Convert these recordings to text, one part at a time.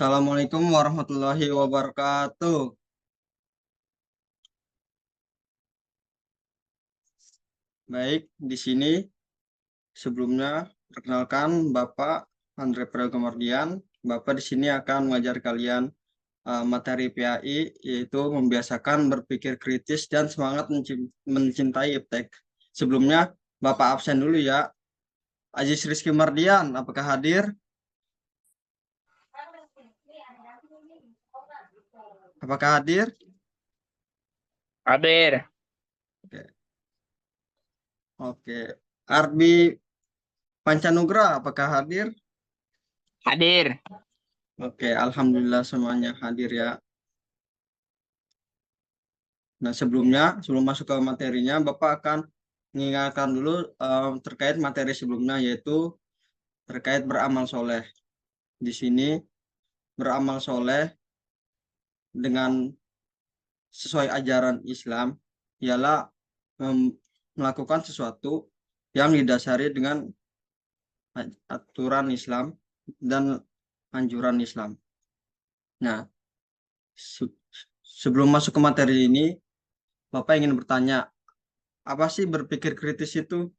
Assalamualaikum warahmatullahi wabarakatuh. Baik, di sini sebelumnya perkenalkan Bapak Andre Pragomardian. Bapak di sini akan mengajar kalian materi PAI, yaitu membiasakan berpikir kritis dan semangat mencintai iptek. Sebelumnya Bapak absen dulu ya. Aziz Rizky Mardian, apakah hadir? Apakah hadir? Hadir. Oke. Oke. Arbi Pancanugra, apakah hadir? Hadir. Oke, alhamdulillah semuanya hadir ya. Nah, sebelum masuk ke materinya, Bapak akan mengingatkan dulu terkait materi sebelumnya, yaitu terkait beramal soleh. Di sini beramal soleh dengan sesuai ajaran Islam ialah melakukan sesuatu yang didasari dengan aturan Islam dan anjuran Islam. Nah, se- sebelum masuk ke materi ini, Bapak ingin bertanya, apa sih berpikir kritis itu?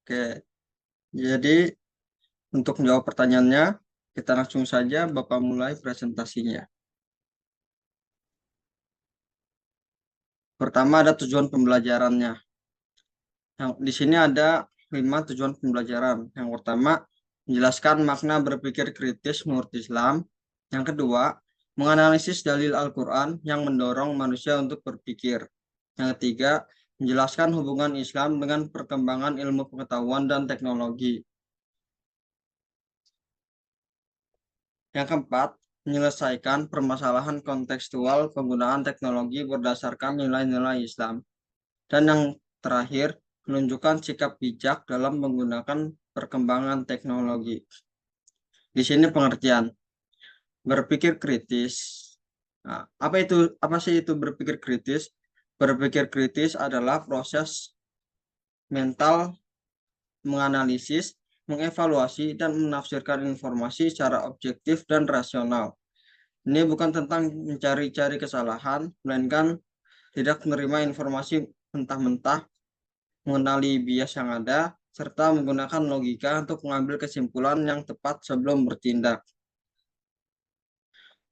Oke, jadi untuk menjawab pertanyaannya, kita langsung saja Bapak mulai presentasinya. Pertama ada tujuan pembelajarannya. Di sini ada 5 tujuan pembelajaran. Yang pertama, menjelaskan makna berpikir kritis menurut Islam. Yang kedua, menganalisis dalil Al-Quran yang mendorong manusia untuk berpikir. Yang ketiga, menjelaskan hubungan Islam dengan perkembangan ilmu pengetahuan dan teknologi. Yang keempat, menyelesaikan permasalahan kontekstual penggunaan teknologi berdasarkan nilai-nilai Islam. Dan yang terakhir, menunjukkan sikap bijak dalam menggunakan perkembangan teknologi. Di sini pengertian berpikir kritis. Nah, apa sih itu berpikir kritis? Berpikir kritis adalah proses mental menganalisis, mengevaluasi, dan menafsirkan informasi secara objektif dan rasional. Ini bukan tentang mencari-cari kesalahan, melainkan tidak menerima informasi mentah-mentah, mengenali bias yang ada, serta menggunakan logika untuk mengambil kesimpulan yang tepat sebelum bertindak.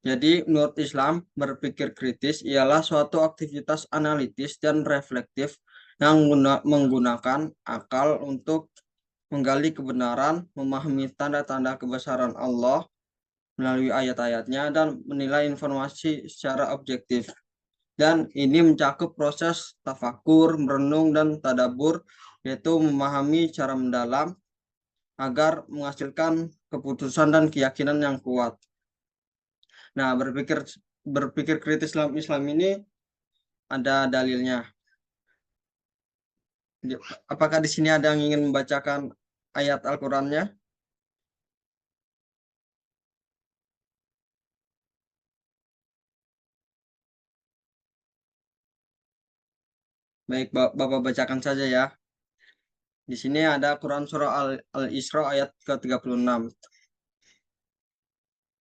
Jadi, menurut Islam, berpikir kritis ialah suatu aktivitas analitis dan reflektif yang menggunakan akal untuk menggali kebenaran, memahami tanda-tanda kebesaran Allah melalui ayat-ayatnya, dan menilai informasi secara objektif. Dan ini mencakup proses tafakur, merenung, dan tadabur, yaitu memahami cara mendalam agar menghasilkan keputusan dan keyakinan yang kuat. Nah, berpikir kritis dalam Islam ini ada dalilnya. Apakah di sini ada yang ingin membacakan ayat Al-Qur'annya? Baik, Bapak bacakan saja ya. Di sini ada Quran surah Al-Isra ayat ke-36.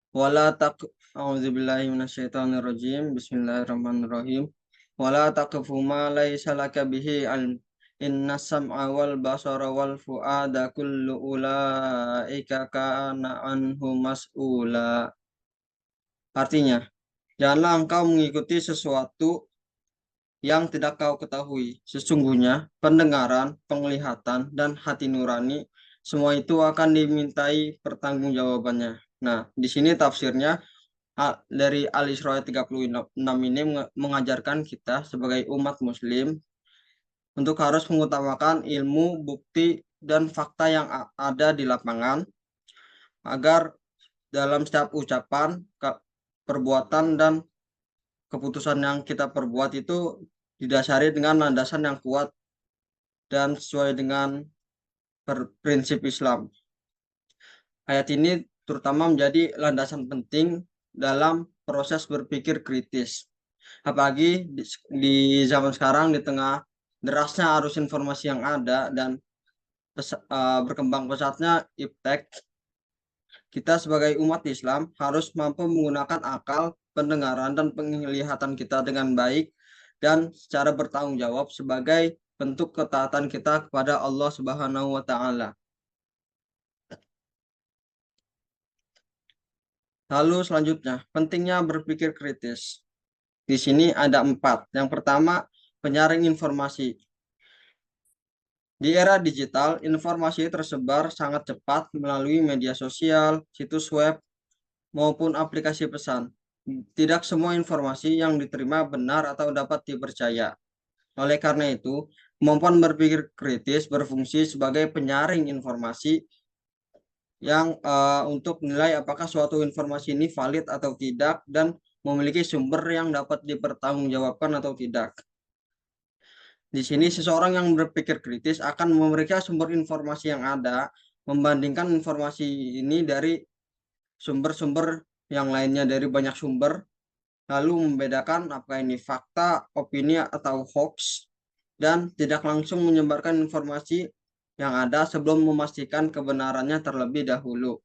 Wala tak A'udzubillahi minasyaitonirrajim. Bismillahirrahmanirrahim. Wala taqfu ma laisa laka bihi ilm. Inna sam'a wal basara wal fu'ada kullu ulaika kana anhu mas'ula. Artinya, janganlah engkau mengikuti sesuatu yang tidak kau ketahui. Sesungguhnya pendengaran, penglihatan, dan hati nurani semua itu akan dimintai pertanggungjawabannya. Nah, di sini tafsirnya dari Al-Isra 36 ini mengajarkan kita sebagai umat muslim untuk harus mengutamakan ilmu, bukti, dan fakta yang ada di lapangan agar dalam setiap ucapan, perbuatan, dan keputusan yang kita perbuat itu didasari dengan landasan yang kuat dan sesuai dengan prinsip Islam. Ayat ini terutama menjadi landasan penting dalam proses berpikir kritis. Apalagi di zaman sekarang di tengah derasnya arus informasi yang ada dan berkembang pesatnya iptek, kita sebagai umat Islam harus mampu menggunakan akal, pendengaran, dan penglihatan kita dengan baik dan secara bertanggung jawab sebagai bentuk ketaatan kita kepada Allah Subhanahu wa Ta'ala. Lalu selanjutnya, pentingnya berpikir kritis. Di sini ada 4. Yang pertama, penyaring informasi. Di era digital, informasi tersebar sangat cepat melalui media sosial, situs web, maupun aplikasi pesan. Tidak semua informasi yang diterima benar atau dapat dipercaya. Oleh karena itu, kemampuan berpikir kritis berfungsi sebagai penyaring informasi yang untuk menilai apakah suatu informasi ini valid atau tidak dan memiliki sumber yang dapat dipertanggungjawabkan atau tidak. Di sini seseorang yang berpikir kritis akan memeriksa sumber informasi yang ada, membandingkan informasi ini dari sumber-sumber yang lainnya dari banyak sumber, lalu membedakan apakah ini fakta, opini, atau hoax, dan tidak langsung menyebarkan informasi yang ada sebelum memastikan kebenarannya terlebih dahulu.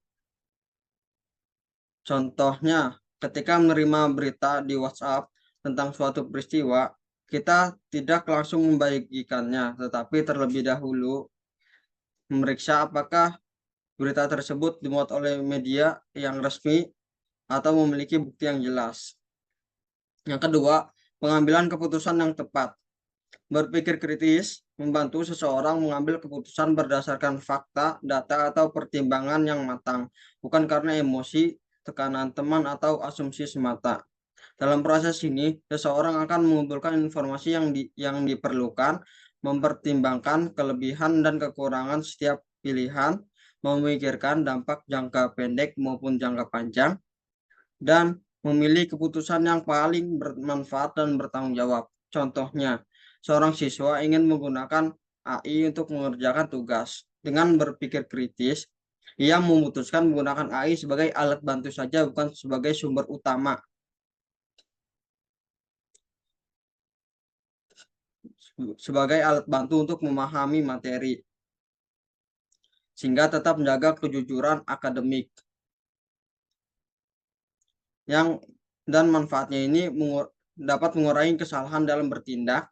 Contohnya, ketika menerima berita di WhatsApp tentang suatu peristiwa, kita tidak langsung membagikannya, tetapi terlebih dahulu memeriksa apakah berita tersebut dimuat oleh media yang resmi atau memiliki bukti yang jelas. Yang kedua, pengambilan keputusan yang tepat. Berpikir kritis membantu seseorang mengambil keputusan berdasarkan fakta, data, atau pertimbangan yang matang, bukan karena emosi, tekanan teman, atau asumsi semata. Dalam proses ini, seseorang akan mengumpulkan informasi yang diperlukan, mempertimbangkan kelebihan dan kekurangan setiap pilihan, memikirkan dampak jangka pendek maupun jangka panjang, dan memilih keputusan yang paling bermanfaat dan bertanggung jawab. Contohnya, seorang siswa ingin menggunakan AI untuk mengerjakan tugas. Dengan berpikir kritis, ia memutuskan menggunakan AI sebagai alat bantu saja, bukan sebagai sumber utama. Sebagai alat bantu untuk memahami materi, sehingga tetap menjaga kejujuran akademik. Dan manfaatnya ini dapat mengurangi kesalahan dalam bertindak,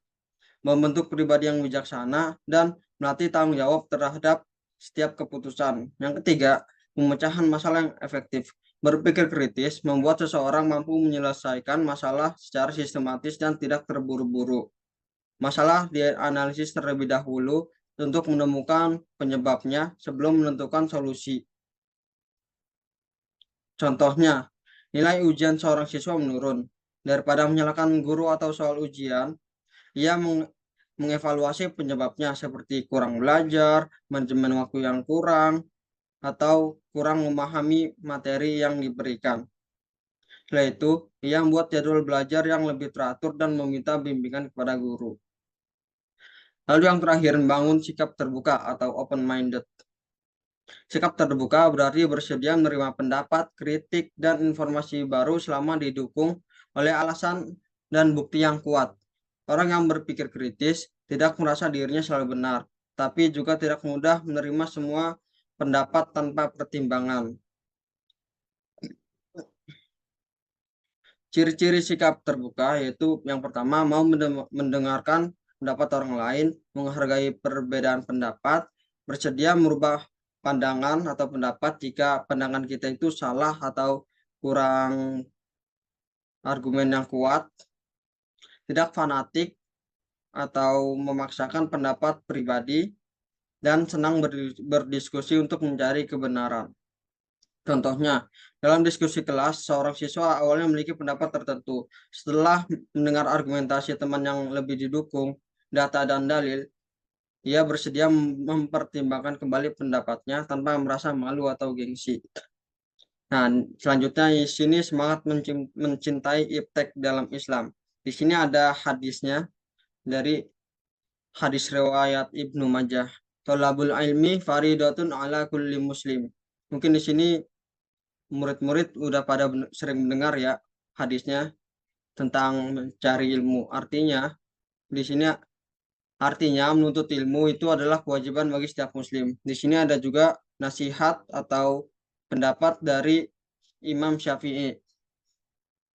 membentuk pribadi yang bijaksana, dan melatih tanggung jawab terhadap setiap keputusan. Yang ketiga, pemecahan masalah yang efektif. Berpikir kritis membuat seseorang mampu menyelesaikan masalah secara sistematis dan tidak terburu-buru. Masalah dianalisis terlebih dahulu untuk menemukan penyebabnya sebelum menentukan solusi. Contohnya, nilai ujian seorang siswa menurun. Daripada menyalahkan guru atau soal ujian, ia mengevaluasi penyebabnya seperti kurang belajar, manajemen waktu yang kurang, atau kurang memahami materi yang diberikan. Setelah itu, ia membuat jadwal belajar yang lebih teratur dan meminta bimbingan kepada guru. Lalu yang terakhir, membangun sikap terbuka atau open-minded. Sikap terbuka berarti bersedia menerima pendapat, kritik, dan informasi baru selama didukung oleh alasan dan bukti yang kuat. Orang yang berpikir kritis tidak merasa dirinya selalu benar, tapi juga tidak mudah menerima semua pendapat tanpa pertimbangan. Ciri-ciri sikap terbuka yaitu yang pertama, mau mendengarkan pendapat orang lain, menghargai perbedaan pendapat, bersedia merubah pandangan atau pendapat jika pandangan kita itu salah atau kurang argumen yang kuat, tidak fanatik atau memaksakan pendapat pribadi, dan senang berdiskusi untuk mencari kebenaran. Contohnya, dalam diskusi kelas, seorang siswa awalnya memiliki pendapat tertentu. Setelah mendengar argumentasi teman yang lebih didukung, data dan dalil, ia bersedia mempertimbangkan kembali pendapatnya tanpa merasa malu atau gengsi. Nah, selanjutnya di sini semangat mencintai iptek dalam Islam. Di sini ada hadisnya dari hadis riwayat Ibnu Majah. Thalabul ilmi faridatun ala kulli muslim. Mungkin di sini murid-murid udah pada sering mendengar ya hadisnya. tentang mencari ilmu. Artinya menuntut ilmu itu adalah kewajiban bagi setiap muslim. Di sini ada juga nasihat atau pendapat dari Imam Syafi'i.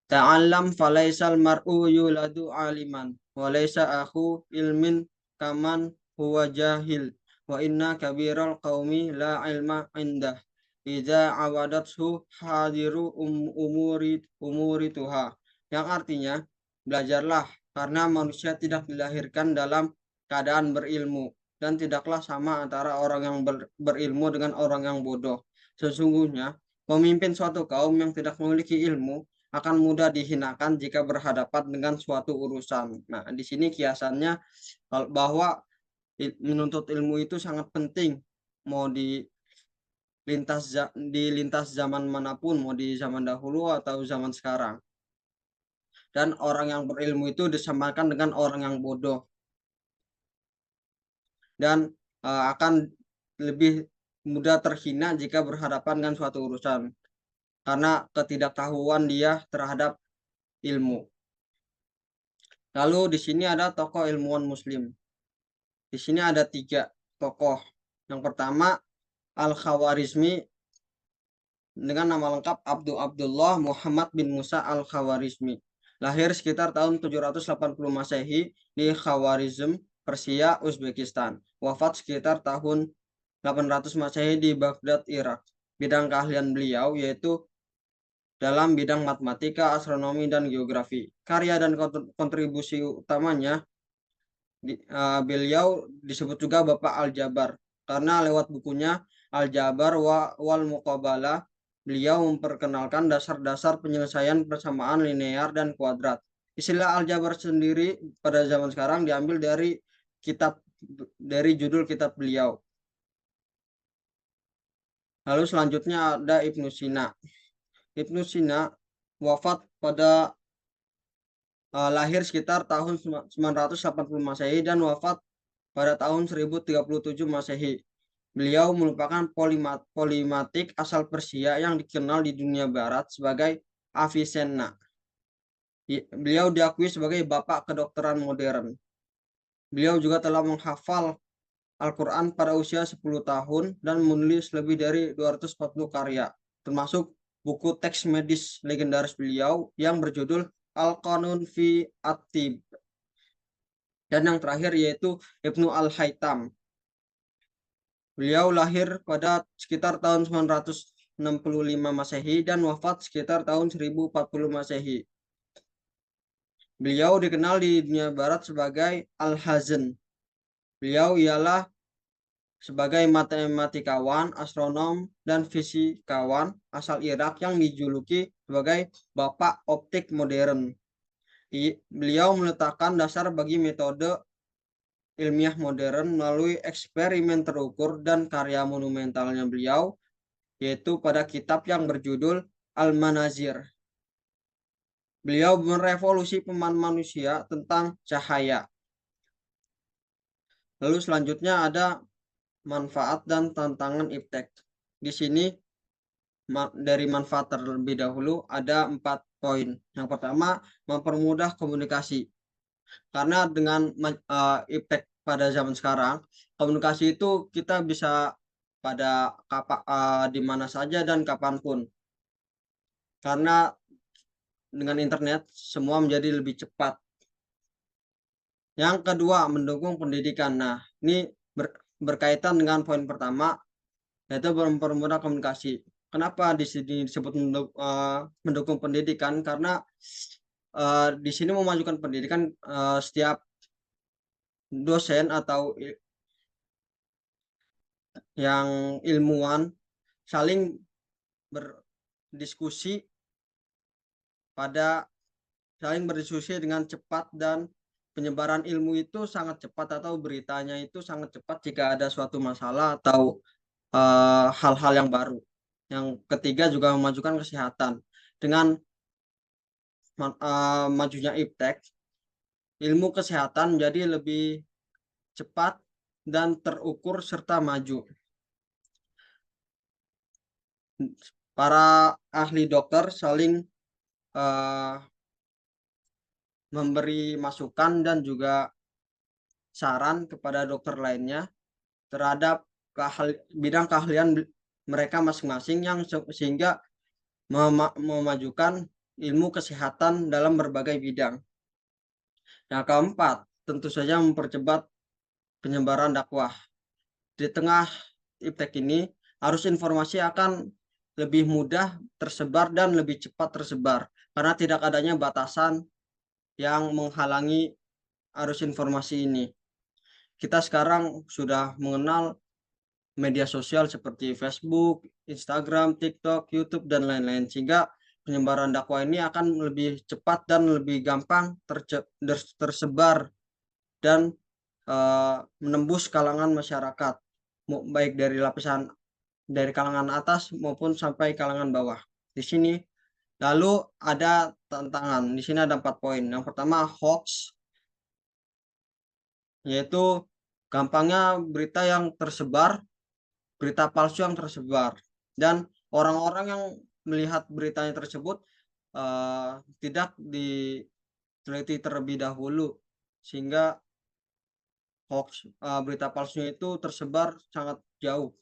Ta'allam falaisal mar'u yuladu aliman walaysa akhu ilmin kaman huwa jahil wa inna kabiral qaumi la ilma indah idza awadathu hadiru umuri tuha, yang artinya belajarlah karena manusia tidak dilahirkan dalam keadaan berilmu dan tidaklah sama antara orang yang berilmu dengan orang yang bodoh. Sesungguhnya pemimpin suatu kaum yang tidak memiliki ilmu akan mudah dihinakan jika berhadapan dengan suatu urusan. Nah, di sini kiasannya bahwa menuntut ilmu itu sangat penting, mau di lintas zaman manapun, mau di zaman dahulu atau zaman sekarang. Dan orang yang berilmu itu disamakan dengan orang yang bodoh dan akan lebih mudah terhina jika berhadapan dengan suatu urusan karena ketidaktahuan dia terhadap ilmu. Lalu di sini ada tokoh ilmuwan muslim. Di sini ada 3 tokoh. Yang pertama Al-Khawarizmi dengan nama lengkap Abdullah Muhammad bin Musa Al-Khawarizmi. Lahir sekitar tahun 780 Masehi di Khawarizm, Persia, Uzbekistan. Wafat sekitar tahun 800 Masehi di Baghdad, Irak. Bidang keahlian beliau yaitu dalam bidang matematika, astronomi, dan geografi. Karya dan kontribusi utamanya beliau disebut juga Bapak Aljabar karena lewat bukunya Aljabar wal Muqabalah beliau memperkenalkan dasar-dasar penyelesaian persamaan linear dan kuadrat. Istilah aljabar sendiri pada zaman sekarang diambil dari judul kitab beliau. Lalu selanjutnya ada Ibnu Sina. Ibnu Sina wafat pada lahir sekitar tahun 980 Masehi dan wafat pada tahun 1037 Masehi. Beliau merupakan polimatik asal Persia yang dikenal di dunia barat sebagai Avicenna. Beliau diakui sebagai bapak kedokteran modern. Beliau juga telah menghafal Al-Quran pada usia 10 tahun dan menulis lebih dari 240 karya, termasuk buku teks medis legendaris beliau yang berjudul Al-Qanun fi At-Tib. Dan yang terakhir yaitu Ibnu Al-Haytham. Beliau lahir pada sekitar tahun 965 Masehi dan wafat sekitar tahun 1040 Masehi. Beliau dikenal di dunia barat sebagai Al-Hazan. Beliau ialah sebagai matematikawan, astronom, dan fisikawan asal Irak yang dijuluki sebagai Bapak Optik Modern. Beliau meletakkan dasar bagi metode ilmiah modern melalui eksperimen terukur dan karya monumentalnya beliau, yaitu pada kitab yang berjudul Al-Manazir. Beliau merevolusi pemahaman manusia tentang cahaya. Lalu selanjutnya ada manfaat dan tantangan iptek. Di sini dari manfaat terlebih dahulu ada 4 poin. Yang pertama, mempermudah komunikasi. Karena dengan iptek pada zaman sekarang, komunikasi itu kita bisa di mana saja dan kapanpun. Karena dengan internet semua menjadi lebih cepat. Yang kedua, mendukung pendidikan. Nah, ini berkaitan dengan poin pertama, yaitu mempermudah komunikasi. Kenapa di sini disebut mendukung pendidikan? Karena di sini memajukan pendidikan, setiap dosen atau yang ilmuwan saling berdiskusi dengan cepat, dan penyebaran ilmu itu sangat cepat atau beritanya itu sangat cepat jika ada suatu masalah atau hal-hal yang baru. Yang ketiga juga memajukan kesehatan. Dengan majunya iptek, ilmu kesehatan menjadi lebih cepat dan terukur serta maju. Para ahli dokter saling memberi masukan dan juga saran kepada dokter lainnya terhadap bidang keahlian mereka masing-masing yang sehingga memajukan ilmu kesehatan dalam berbagai bidang. Yang keempat, tentu saja mempercepat penyebaran dakwah. Di tengah iptek ini, arus informasi akan lebih mudah tersebar dan lebih cepat tersebar karena tidak adanya batasan yang menghalangi arus informasi ini. Kita sekarang sudah mengenal media sosial seperti Facebook, Instagram, TikTok, YouTube, dan lain-lain. Sehingga penyebaran dakwah ini akan lebih cepat dan lebih gampang tersebar dan menembus kalangan masyarakat, baik dari kalangan atas maupun sampai kalangan bawah. Di sini lalu ada tantangan. Di sini ada 4 poin. Yang pertama hoax, yaitu gampangnya berita yang tersebar, berita palsu yang tersebar, dan orang-orang yang melihat beritanya tersebut tidak diteliti terlebih dahulu sehingga hoax, berita palsunya itu tersebar sangat jauh.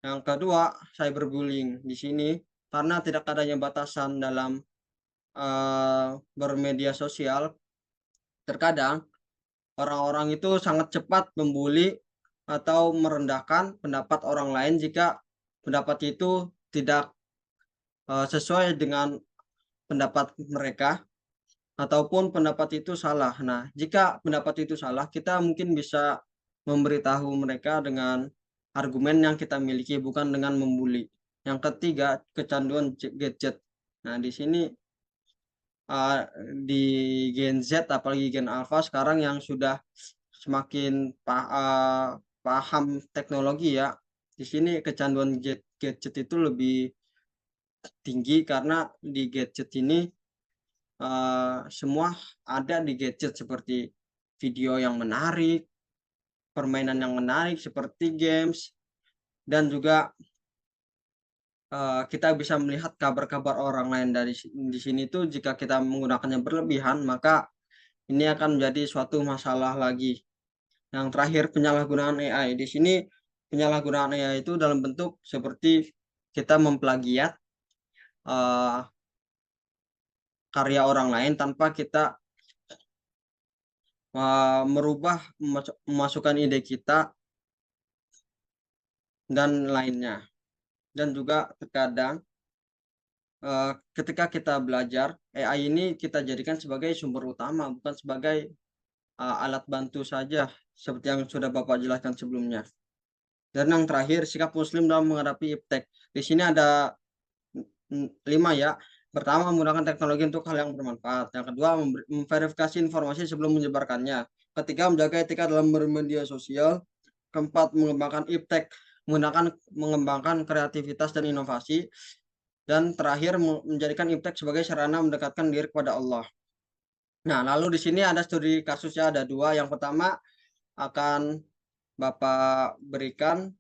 Yang kedua, cyberbullying. Di sini karena tidak adanya batasan dalam bermedia sosial, terkadang orang-orang itu sangat cepat membuli atau merendahkan pendapat orang lain jika pendapat itu tidak sesuai dengan pendapat mereka ataupun pendapat itu salah. Nah, jika pendapat itu salah, kita mungkin bisa memberitahu mereka dengan argumen yang kita miliki, bukan dengan membuli. Yang ketiga, kecanduan gadget. Nah, di sini di Gen Z, apalagi Gen Alpha sekarang yang sudah semakin paham teknologi ya. Di sini kecanduan gadget itu lebih tinggi karena di gadget ini semua ada di gadget seperti video yang menarik, permainan yang menarik seperti games, dan juga kita bisa melihat kabar-kabar orang lain di sini tuh jika kita menggunakannya berlebihan, maka ini akan menjadi suatu masalah lagi. Yang terakhir, penyalahgunaan AI. Di sini penyalahgunaan AI itu dalam bentuk seperti kita memplagiat karya orang lain tanpa kita merubah, memasukkan ide kita dan lainnya. Dan juga terkadang ketika kita belajar, AI ini kita jadikan sebagai sumber utama, bukan sebagai alat bantu saja, seperti yang sudah Bapak jelaskan sebelumnya. Dan yang terakhir, sikap Muslim dalam menghadapi iptek. Di sini ada 5 ya. Pertama, menggunakan teknologi untuk hal yang bermanfaat. Yang kedua, memverifikasi informasi sebelum menyebarkannya. Ketiga, menjaga etika dalam bermedia sosial. Keempat, mengembangkan iptek, mengembangkan kreativitas dan inovasi. Dan terakhir, menjadikan iptek sebagai sarana mendekatkan diri kepada Allah. Nah, lalu di sini ada studi kasusnya, ada 2. Yang pertama akan Bapak bagikan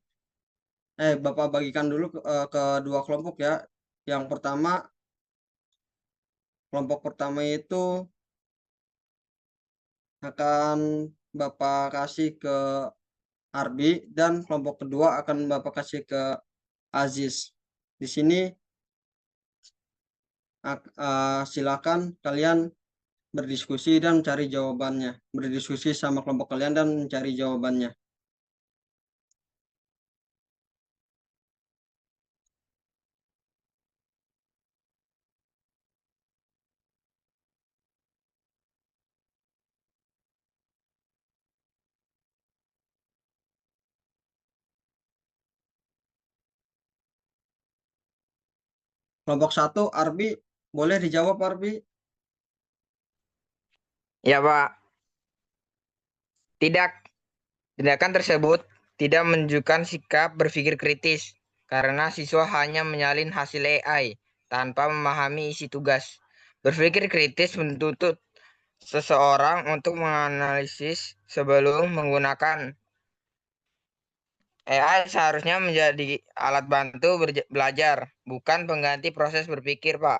dulu ke 2 kelompok ya. Yang pertama, kelompok pertama itu akan Bapak kasih ke Arbi, dan kelompok kedua akan Bapak kasih ke Aziz. Di sini silakan kalian berdiskusi dan mencari jawabannya. Berdiskusi sama kelompok kalian dan mencari jawabannya. Kelompok 1, Arbi, boleh dijawab Arbi? Ya, Pak. Tindakan tersebut tidak menunjukkan sikap berpikir kritis karena siswa hanya menyalin hasil AI tanpa memahami isi tugas. Berpikir kritis menuntut seseorang untuk menganalisis sebelum menggunakan. AI seharusnya menjadi alat bantu belajar, bukan pengganti proses berpikir, Pak.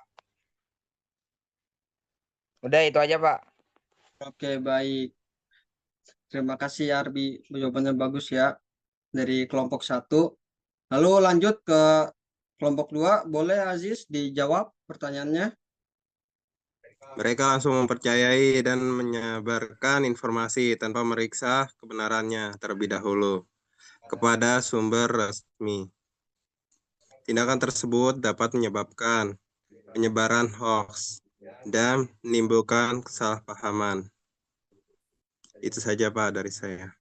Udah itu aja, Pak. Oke, baik. Terima kasih Arbi, jawabannya bagus ya dari kelompok 1. Lalu lanjut ke kelompok 2. Boleh Aziz dijawab pertanyaannya? Mereka langsung mempercayai dan menyebarkan informasi tanpa meriksa kebenarannya terlebih dahulu kepada sumber resmi. Tindakan tersebut dapat menyebabkan penyebaran hoax dan menimbulkan kesalahpahaman. Itu saja Pak dari saya.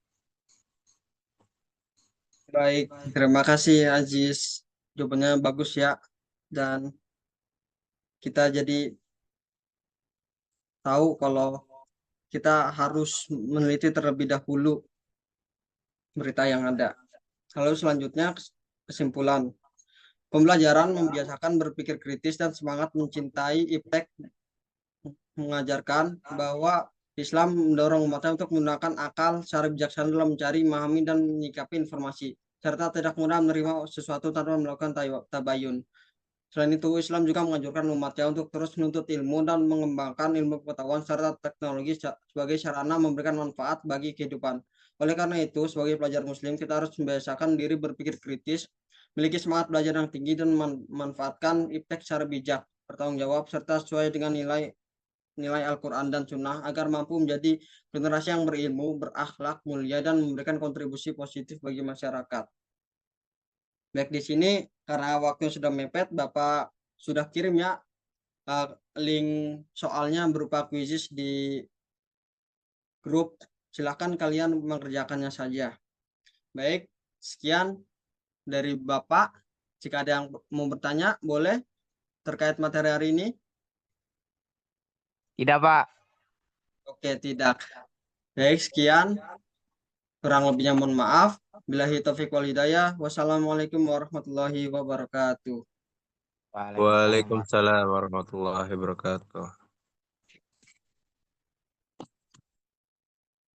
Baik, terima kasih Aziz. Jawabannya bagus ya. Dan kita jadi tahu kalau kita harus meneliti terlebih dahulu berita yang ada. Lalu selanjutnya kesimpulan. Pembelajaran membiasakan berpikir kritis dan semangat mencintai IPTEK mengajarkan bahwa Islam mendorong umatnya untuk menggunakan akal secara bijaksana dalam mencari, memahami, dan menyikapi informasi, serta tidak mudah menerima sesuatu tanpa melakukan tabayun. Selain itu, Islam juga menganjurkan umatnya untuk terus menuntut ilmu dan mengembangkan ilmu pengetahuan serta teknologi sebagai sarana memberikan manfaat bagi kehidupan. Oleh karena itu, sebagai pelajar muslim, kita harus membiasakan diri berpikir kritis, memiliki semangat belajar yang tinggi, dan memanfaatkan IPTEK secara bijak, bertanggung jawab, serta sesuai dengan nilai Al-Quran dan Sunnah agar mampu menjadi generasi yang berilmu, berakhlak, mulia, dan memberikan kontribusi positif bagi masyarakat. Baik, di sini karena waktu sudah mepet, Bapak sudah kirim ya link soalnya berupa kuisis di grup. Silakan kalian mengerjakannya saja. Baik, sekian dari Bapak. Jika ada yang mau bertanya, boleh terkait materi hari ini. Tidak, Pak. Oke, tidak. Baik, sekian. Kurang lebihnya mohon maaf. Billahi taufiq wal hidayah. Wassalamualaikum warahmatullahi wabarakatuh. Waalaikumsalam warahmatullahi wabarakatuh.